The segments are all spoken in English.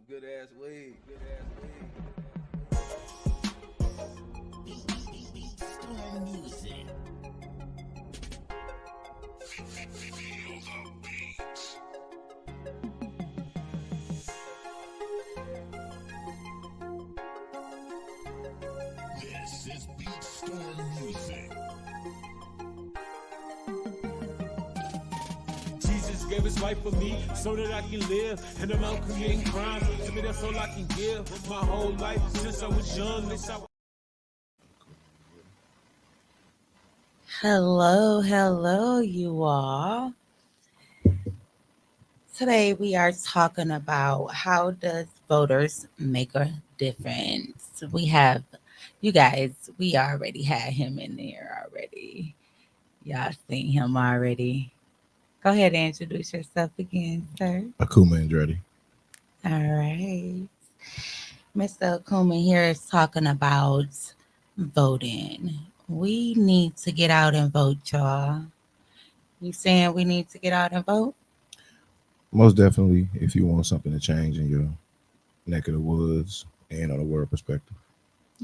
Good ass weed. Good ass weed. Storm music. This is Beat Storm music. Jesus gave his life for me so that I can live, and I'm out creating crime. To me, that's all I can give. My whole life since I was young, Hello, you all. Today we are talking about how does voters make a difference. We have, you guys, we already had him in there already. Y'all seen him already. Go ahead and introduce yourself again, sir. Akuma Andretti. All right. Mr. Akuma here is talking about voting. We need to get out and vote, y'all. You saying we need to get out and vote? Most definitely, if you want something to change in your neck of the woods and on a world perspective.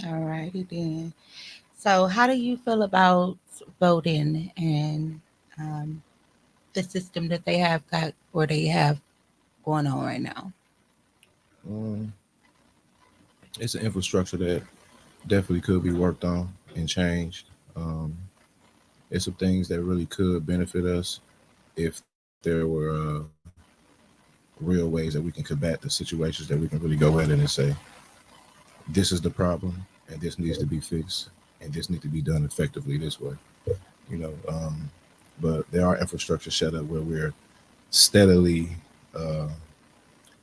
All righty then. So, how do you feel about voting and the system that they have got or they have going on right now? Um, it's an infrastructure that definitely could be worked on and changed. It's some things that really could benefit us if there were real ways that we can combat the situations that we can really go ahead and say, this is the problem and this needs to be fixed and this needs to be done effectively this way. You know, but there are infrastructure set up where we're steadily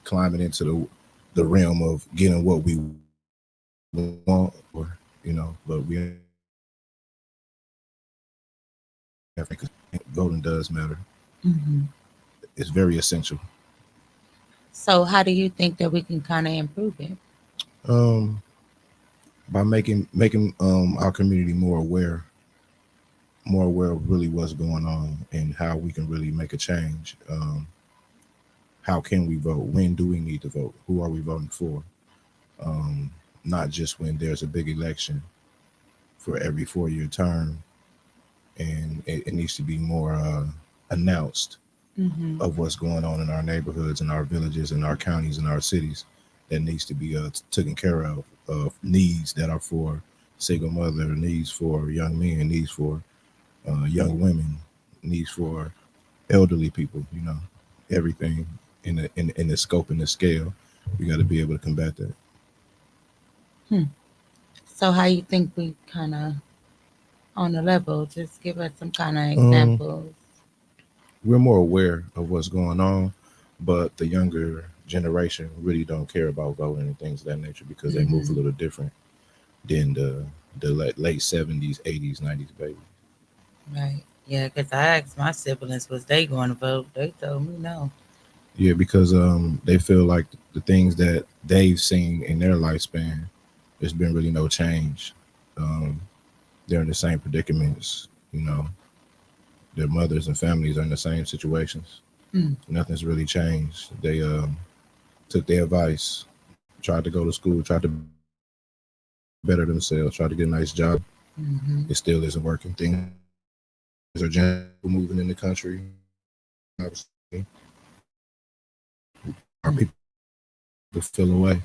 climbing into the realm of getting what we want, or but we voting does matter. Hmm. It's very essential. So, how do you think that we can kind of improve it? Um, by making our community more aware of really what's going on and how we can really make a change. How can we vote? When do we need to vote? Who are we voting for? Not just when there's a big election for every 4-year term, and it needs to be more announced Hmm. of what's going on in our neighborhoods, in our villages, in our counties, in our cities, that needs to be taken care of needs that are for single mother, needs for young men, needs for young women, needs for elderly people. Everything in the scope and the scale. We got to be able to combat that. Hmm. So, how you think we kind of on the level? Just give us some kind of Um, examples. we're more aware of what's going on, but the younger generation really don't care about voting and things of that nature because they move a Hmm. little different than the late 70s, 80s, 90s baby. Right. Yeah, because I asked my siblings, was they going to vote? They told me no. Yeah, because they feel like the things that they've seen in their lifespan, there's been really no change. Um, they're in the same predicaments. Their mothers and families are in the same situations. Mm. Nothing's really changed. They took their advice, tried to go to school, tried to better themselves, tried to get a nice job. Hmm. It still isn't working. Things are generally moving in the country. Obviously, our people feel away.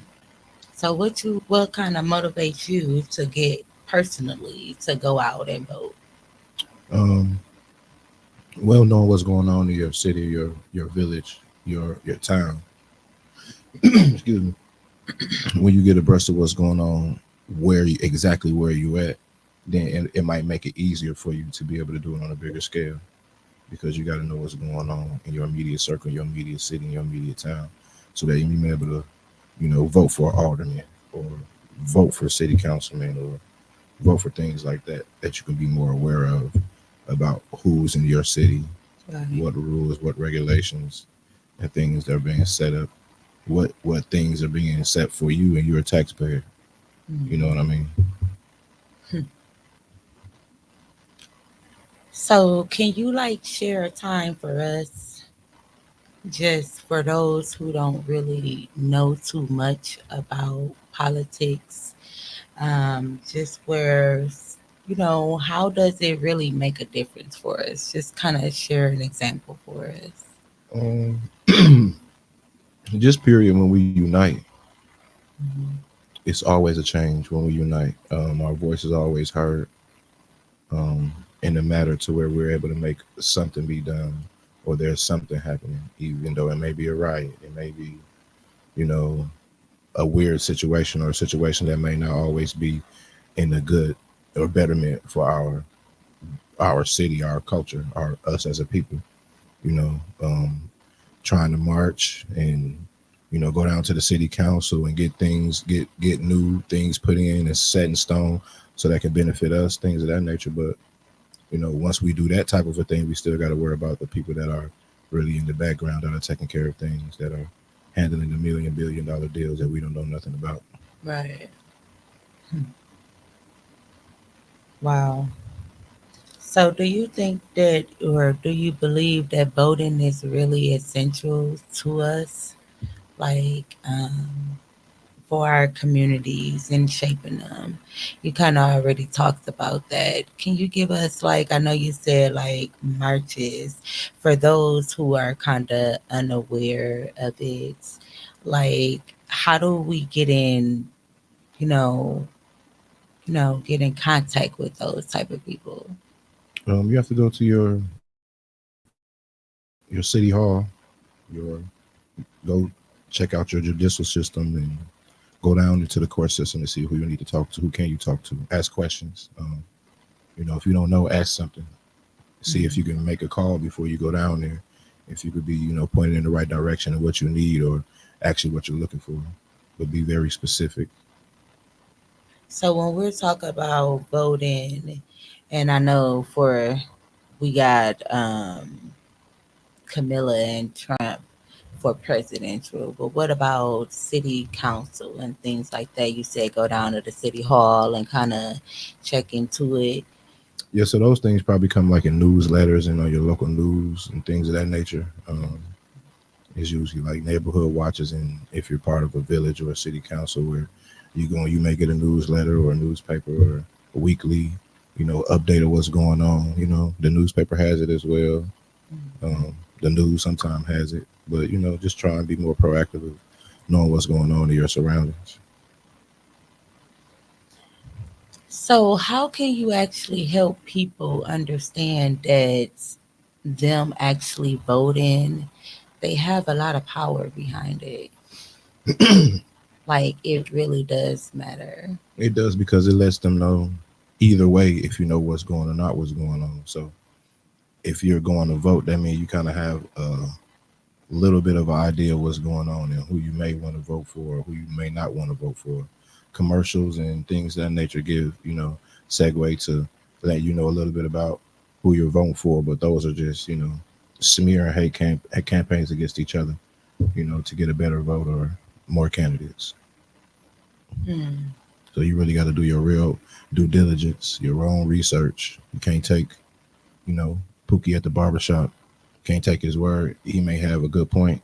So what kind of motivates you to get personally to go out and vote? Um, well, knowing what's going on in your city, your village, your town. Excuse me. When you get abreast of what's going on, exactly where you at, then it might make it easier for you to be able to do it on a bigger scale because you got to know what's going on in your immediate circle, your immediate city, your immediate town, so that you may be able to, vote for an alderman or vote for city councilman or vote for things like that that you can be more aware of about who's in your city, Right. what rules, what regulations, and things that are being set up, what things are being set for you and you're a taxpayer. You know what I Hmm. mean? So can you like share a time for us just for those who don't really know too much about politics, just where, how does it really make a difference for us? Just kind of share an example for us. Um, just period. When we unite, Mhm. it's always a change. When we unite, our voice is always heard. In the matter to where we're able to make something be done, or there's something happening, even though it may be a riot, it may be, you know, a weird situation or a situation that may not always be in the good or betterment for our city, our culture, our us as a people. You know, trying to march and go down to the city council and get things get new things put in and set in stone so that can benefit us, things of that nature. But once we do that type of a thing, we still got to worry about the people that are really in the background that are taking care of things, that are handling the $1 billion deals that we don't know nothing about. Right. Wow. So, do you think that, or do you believe that voting is really essential to us, like for our communities and shaping them? You kind of already talked about that. Can you give us, like, I know you said like marches for those who are kind of unaware of it, like, how do we get in, you know, get in contact with those type of people? You have to go to your city hall, your go check out your judicial system and go down into the court system to see who you need to talk to, who can you talk to, ask questions. If you don't know, ask something. See if you can make a call before you go down there. If you could be, pointed in the right direction of what you need or actually what you're looking for, but be very specific. So when we're talking about voting, and I know we got Camilla and Trump for presidential, but what about city council and things like that? You said go down to the city hall and kind of check into it. Yeah, so those things probably come like in newsletters and on your local news and things of that nature. It's usually like neighborhood watches, and if you're part of a village or a city council where you may get a newsletter or a newspaper or a weekly, update of what's going on. The newspaper has it as well. The news sometimes has it, but just try and be more proactive of knowing what's going on in your surroundings. So how can you actually help people understand that them actually voting, they have a lot of power behind it? Like it really does matter. It does because it lets them know either way if you know what's going or not what's going on. So if you're going to vote, that means you kind of have a little bit of an idea what's going on and who you may want to vote for or who you may not want to vote for. Commercials and things of that nature give, segue to let you know a little bit about who you're voting for. But those are just, smear and hate campaigns against each other, to get a better vote or more candidates. Hmm. So you really got to do your real due diligence, your own research. You can't take, Pookie at the barbershop. Can't take his word. He may have a good point,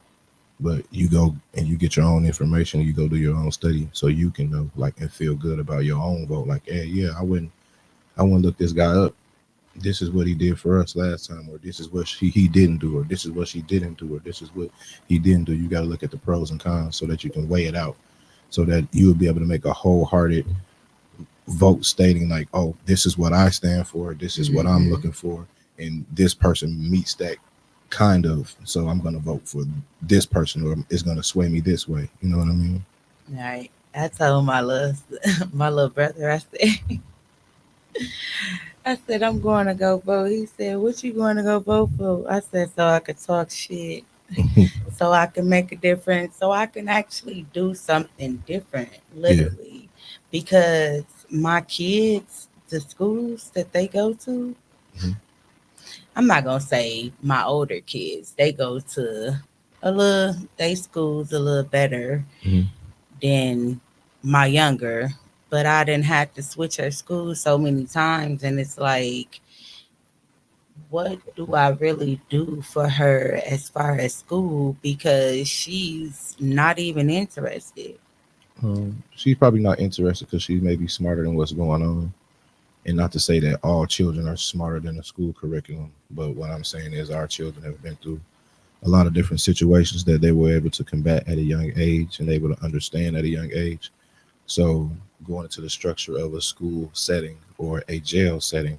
but you go and you get your own information. You go do your own study so you can know, like, and feel good about your own vote. Like, hey, yeah, I wouldn't look this guy up. This is what he did for us last time, or this is what he didn't do, or this is what she didn't do, or this is what he didn't do. You got to look at the pros and cons so that you can weigh it out, so that you will be able to make a wholehearted vote stating like, oh, this is what I stand for, this is what I'm Hmm. looking for, and this person meets that kind of, so I'm going to vote for this person, or it's going to sway me this way. You know what I mean? Right. I told my little my little brother, I said I'm going to go vote. He said, "What you going to go vote for?" I said, "So I could talk shit, so I can make a difference, so I can actually do something different, Yeah. literally, because my kids, the schools that they go to, Mhm. I'm not gonna say my older kids, they go to they schools a little better Mhm. than my younger, but I didn't have to switch her school so many times, and it's like what do I really do for her as far as school because she's not even interested. She's probably not interested because she may be smarter than what's going on. And not to say that all children are smarter than the school curriculum, but what I'm saying is our children have been through a lot of different situations that they were able to combat at a young age and able to understand at a young age. So going into the structure of a school setting or a jail setting,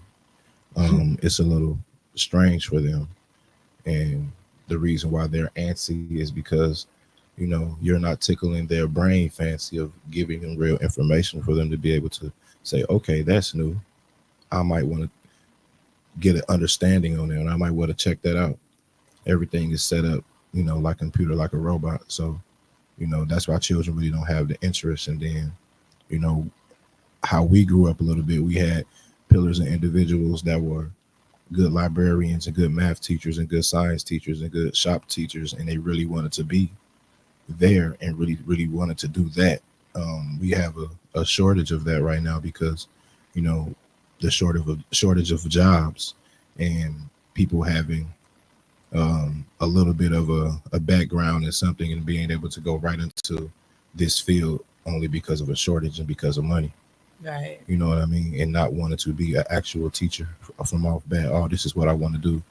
it's a little strange for them. And the reason why they're antsy is because, you're not tickling their brain fancy of giving them real information for them to be able to say, okay, that's new. I might want to get an understanding on it and I might want to check that out. Everything is set up, like a computer, like a robot. So, that's why children really don't have the interest. And then, you know, how we grew up a little bit, we had pillars and individuals that were good librarians and good math teachers and good science teachers and good shop teachers, and they really wanted to be there and really, really wanted to do that. We have a shortage of that right now because, you know, the shortage of jobs and people having a little bit of a background in something and being able to go right into this field only because of a shortage and because of money. Right. You know what I mean? And not wanting to be an actual teacher from off bat. Oh, this is what I want to do.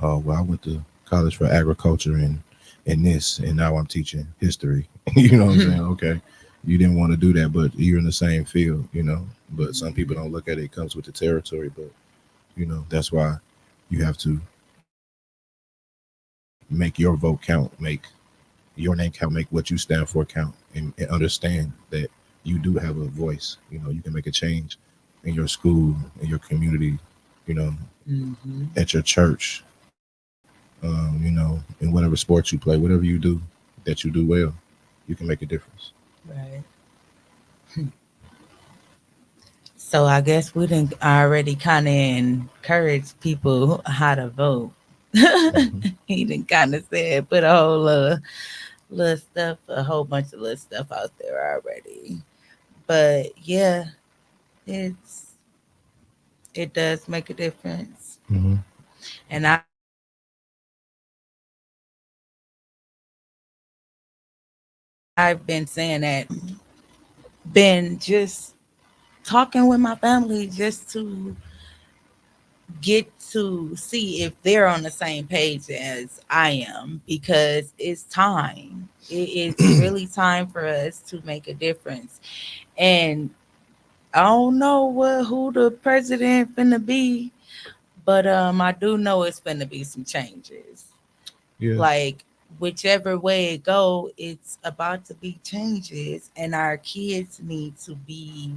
Well, I went to college for agriculture and this, and now I'm teaching history. You know what I'm saying? Okay, you didn't want to do that, but you're in the same field. You know, but some people don't look at it. It comes with the territory, but that's why you have to make your vote count, make your name count, make what you stand for count, and understand that you do have a voice. You can make a change in your school, in your community, you know, Mm-hmm. at your church, in whatever sports you play, whatever you do that you do well, you can make a difference. Right. So I guess we didn't already kind of encourage people how to vote. Hmm. He didn't kind of said put a whole little stuff, a whole bunch of little stuff out there already. But yeah, it's it does make a difference. Hmm. And I've been saying that been just talking with my family just to get to see if they're on the same page as I am because it's time. It's really time for us to make a difference. And I don't know who the president finna be, but I do know it's finna be some changes. Yeah. Like whichever way it go, it's about to be changes, and our kids need to be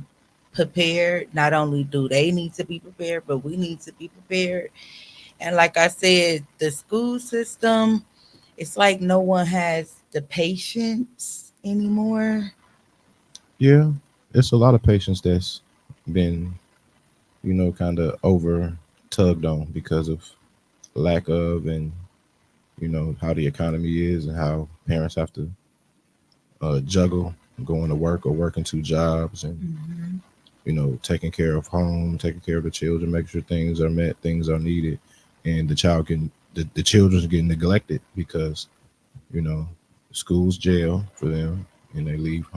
prepared. Not only do they need to be prepared, but we need to be prepared. And like I said, the school system, it's like no one has the patience anymore. Yeah. It's a lot of patients that's been, kind of over tugged on because of lack of, and how the economy is and how parents have to juggle going to work or working two jobs and Hmm. taking care of home, taking care of the children, making sure things are met, things are needed, and the children get neglected because you know school's jail for them, and they leave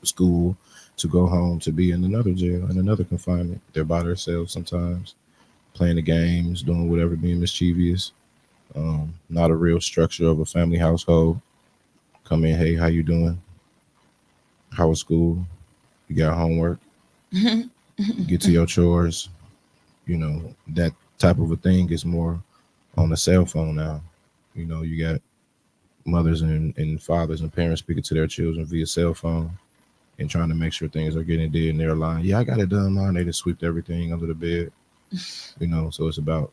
school to go home to be in another jail and another confinement. They're by themselves sometimes, playing the games, doing whatever, being mischievous. Not a real structure of a family household. Come in, hey, how you doing? How was school? You got homework? Get to your chores. That type of a thing is more on the cell phone now. You got mothers and fathers and parents speaking to their children via cell phone and trying to make sure things are getting done in their line. Yeah, I got it done, mom. They just sweep everything under the bed. So it's about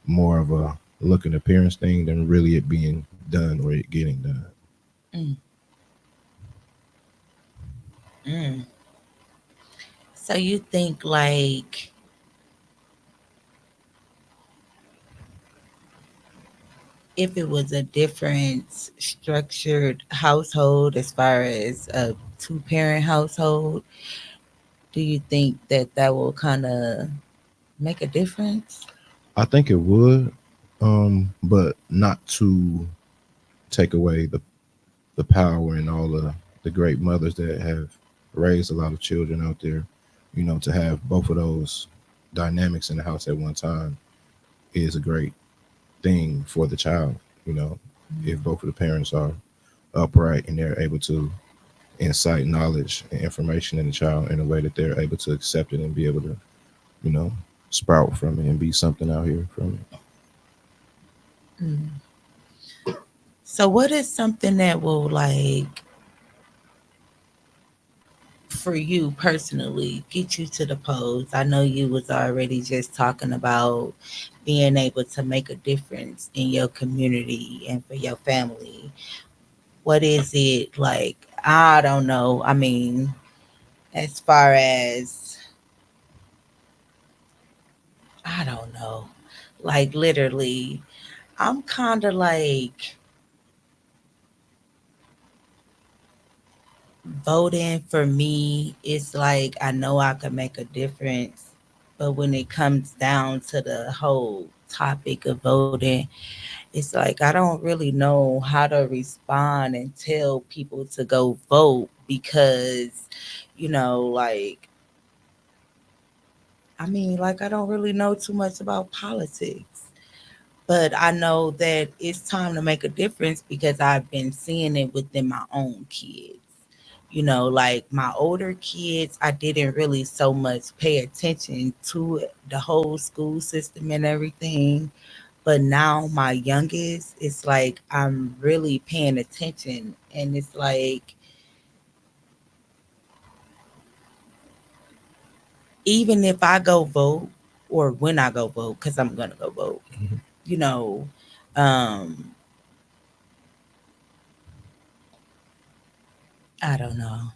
more of a look and appearance thing than really it being done or it getting done. Mm, mm. So you think like if it was a different structured household as far as a two parent household, do you think that that will kind of make a difference? I think it would, but not to take away the power and all the great mothers that have raised a lot of children out there. To have both of those dynamics in the house at one time is a great thing for the child. If both of the parents are upright and they're able to incite knowledge and information in the child in a way that they're able to accept it and be able to, you know, sprout from it and be something out here from it. Mm. So, what is something that will, like, for you personally, get you to the polls? I know you was already just talking about being able to make a difference in your community and for your family. What is it like? I don't know. I mean, as far as, I don't know, like literally, I'm kind of like voting for me is like I know I can make a difference, but when it comes down to the whole topic of voting, it's like I don't really know how to respond and tell people to go vote because, like, I mean, like, I don't really know too much about politics. But I know that it's time to make a difference because I've been seeing it within my own kids. Like my older kids, I didn't really so much pay attention to the whole school system and everything. But now my youngest, it's like I'm really paying attention. And it's like, even if I go vote or when I go vote, because I'm going to go vote, Mhm. you know, um, I don't know.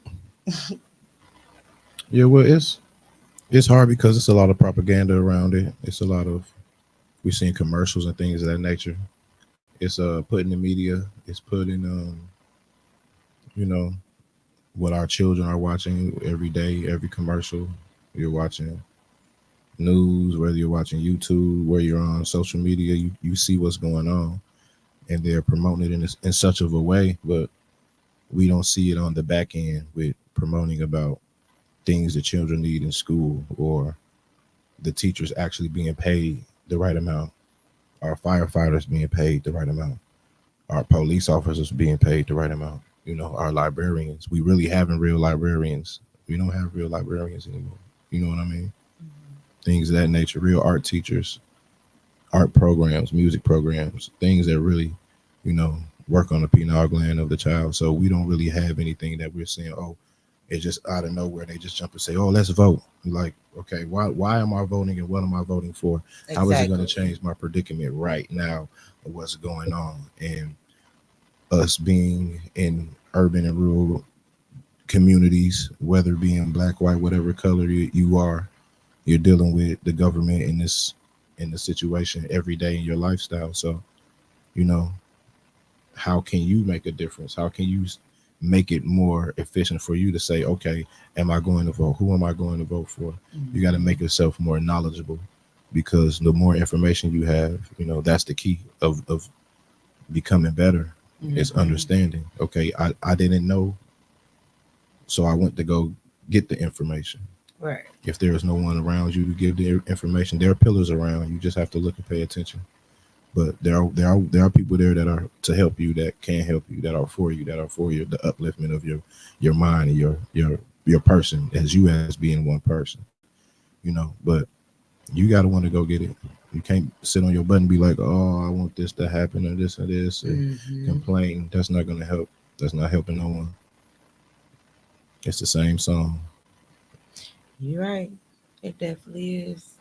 Yeah, well, it's hard because it's a lot of propaganda around it. It's a lot of we're seeing commercials and things of that nature. It's put in the media. It's put in you know what our children are watching every day, every commercial. You're watching news, whether you're watching YouTube, where you're on social media, you see what's going on, and they're promoting it in such of a way, but we don't see it on the back end with promoting about things that children need in school or the teachers actually being paid the right amount, our firefighters being paid the right amount, our police officers being paid the right amount, our librarians. We really having real librarians. We don't have real librarians anymore. You know what I mean? Things of that nature, real art teachers, art programs, music programs, things that really, you know, work on the pineal gland of the child. So we don't really have anything that we're saying, oh, it's just out of nowhere. They just jump and say, oh, let's vote. Like, okay, why am I voting and what am I voting for? How is it going to Exactly. change my predicament right now of what's going on? And us being in urban and rural communities, whether being black, white, whatever color you are, you're dealing with the government in the situation every day in your lifestyle. So, you know, how can you make a difference? How can you make it more efficient for you to say, okay, am I going to vote? Who am I going to vote for? You got to make Mhm. yourself more knowledgeable because the more information you have, that's the key of becoming better is Mhm. understanding. Okay, I didn't know, so I went to go get the information. Right. If there is no one around you to give the information, there are pillars around. You just have to look and pay attention. But there are people there that are to help you, that can help you, that are for you, that are for the upliftment of your mind and your person as you as being one person. But you got to want to go get it. You can't sit on your butt and be like, oh, I want this to happen or this and Mhm. complain. That's not going to help. That's not helping no one. It's the same song. You're right. It definitely is.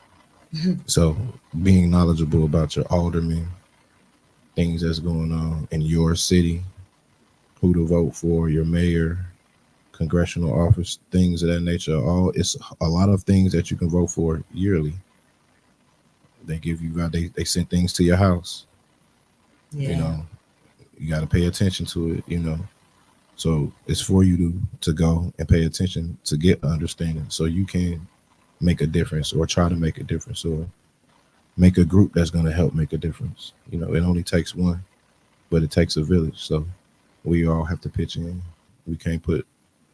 So being knowledgeable about your aldermen, things that's going on in your city, who to vote for, your mayor, congressional office, things of that nature. All it's a lot of things that you can vote for yearly. They give you they send things to your house. You Yeah. know, you got to pay attention to it. So it's for you to go and pay attention to get understanding, so you can make a difference or try to make a difference or make a group that's going to help make a difference. You know, it only takes one, but it takes a village. So we all have to pitch in. We can't put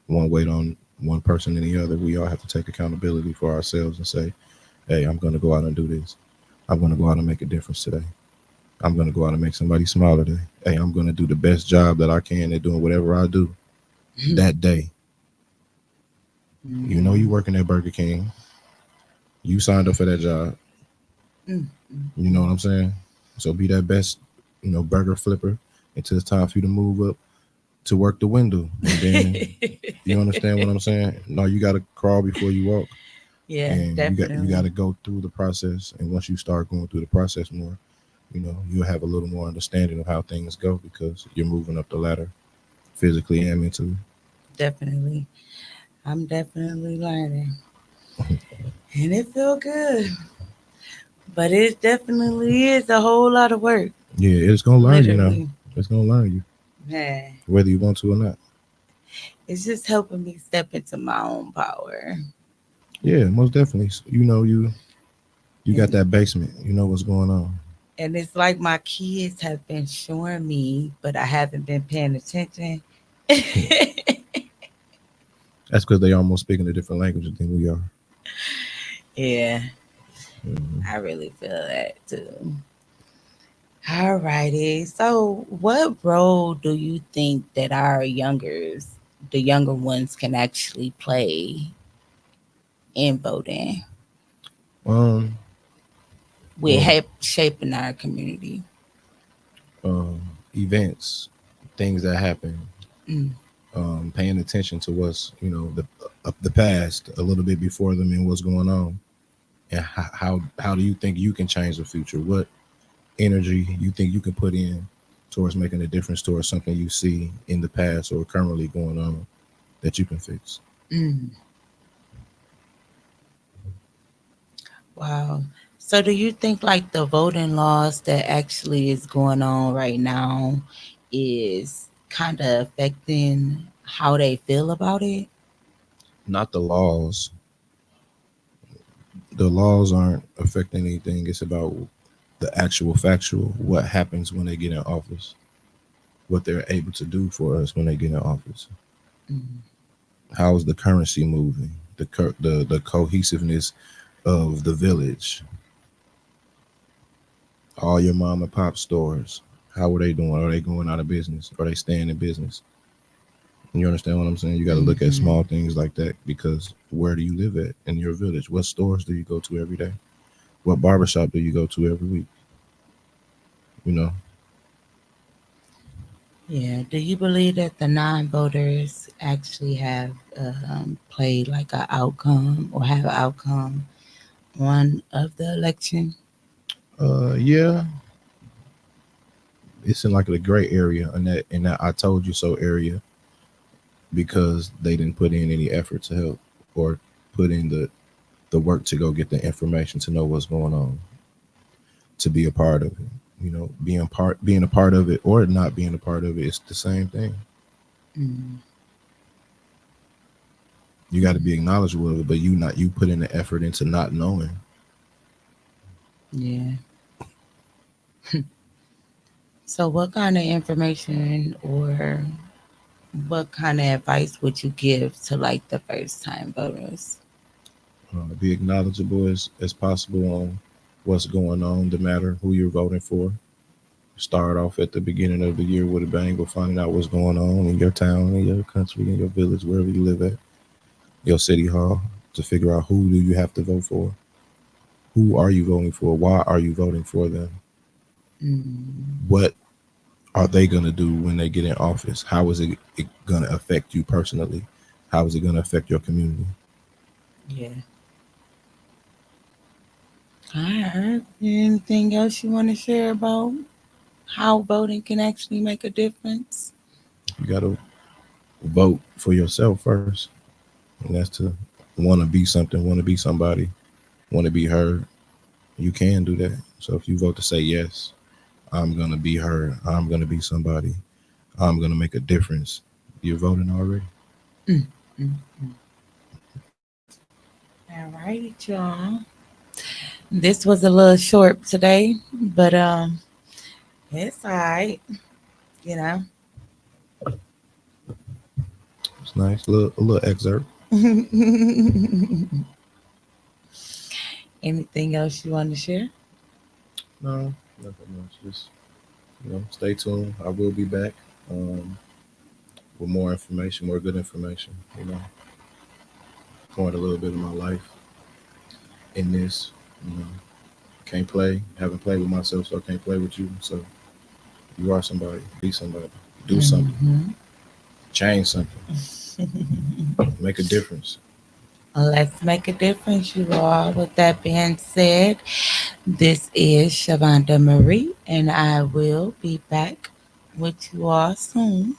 one weight on one person and the other. We all have to take accountability for ourselves and say, hey, I'm going to go out and do this. I'm going to go out and make a difference today. I'm going to go out and make somebody smile today. Hey, I'm going to do the best job that I can at doing whatever I do that day. You know, you working at Burger King. You signed up for that job. You know what I'm saying? So be that best, you know, burger flipper until it's time for you to move up to work the window. And then you understand what I'm saying? No, you got to crawl before you walk. Yeah, And definitely. you got to go through the process. And once you start going through the process more, you know, you'll have a little more understanding of how things go because you're moving up the ladder physically and mentally. Definitely. I'm definitely learning. And it feel good. But it definitely is a whole lot of work. Yeah, it's going to learn you now. Literally. It's going to learn you, Man. whether you want to or not. It's just helping me step into my own power. Yeah, most definitely. You know, you got that basement. You know what's going on. And it's like my kids have been showing me, but I haven't been paying attention. That's because they almost speaking a different language than we are. Yeah, Mhm. I really feel that too. All righty. So, what role do you think that the younger ones, can actually play in voting Um, with well, shaping our community? events, things that happen, Mm, paying attention to what's the past a little bit before them and what's going on, and how do you think you can change the future? What energy you think you can put in towards making a difference towards something you see in the past or currently going on that you can fix? mm. Wow. So, do you think like the voting laws that actually is going on right now is kind of affecting how they feel about it? Not the laws. The laws aren't affecting anything. It's about the actual factual, what happens when they get in office, what they're able to do for us when they get in office. Mm, How is the currency moving? The cohesiveness of the village. All your mom and pop stores. How are they doing? Are they going out of business? Are they staying in business? You understand what I'm saying? You got to look at mhm. small things like that because where do you live at in your village? What stores do you go to every day? What barbershop do you go to every week? You know, Yeah. Do you believe that the non-voters actually have played like an outcome or have an outcome one of the election? yeah, it's in like the gray area in that I told you so area because they didn't put in any effort to help or put in the work to go get the information to know what's going on, to be a part of it. You know, being a part of it or not being a part of it, it's the same thing. Mm, You got to be acknowledgeable of it, but you put in the effort into not knowing. yeah. So, what kind of information or what kind of advice would you give to like the first time voters? Be acknowledgeable as possible on what's going on, the matter who you're voting for. Start off at the beginning of the year with a bang of finding out what's going on in your town, in your country, in your village, wherever you live at, your city hall, to figure out who do you have to vote for. Who are you voting for? Why are you voting for them? Mm, What are they going to do when they get in office? How is it going to affect you personally? How is it going to affect your community? yeah. All right. Anything else you want to share about how voting can actually make a difference? You got to vote for yourself first. And that's to want to be something, want to be somebody, want to be heard. You can do that. So if you vote to say yes, I'm going to be heard, I'm going to be somebody, I'm going to make a difference, you're voting already. Mm, mm, mm. All right, y'all. This was a little short today, but it's all right. You know. It's nice. A little excerpt. Anything else you want to share? No, nothing much. Just stay tuned. I will be back with more information, more good information. Pouring a little bit of my life in this. You know, can't play. Haven't played with myself, so I can't play with you. So you are somebody. Be somebody. Do something. Mhm. Change something. Make a difference. Let's make a difference, you all. With that being said, this is Shavonda Marie, and I will be back with you all soon.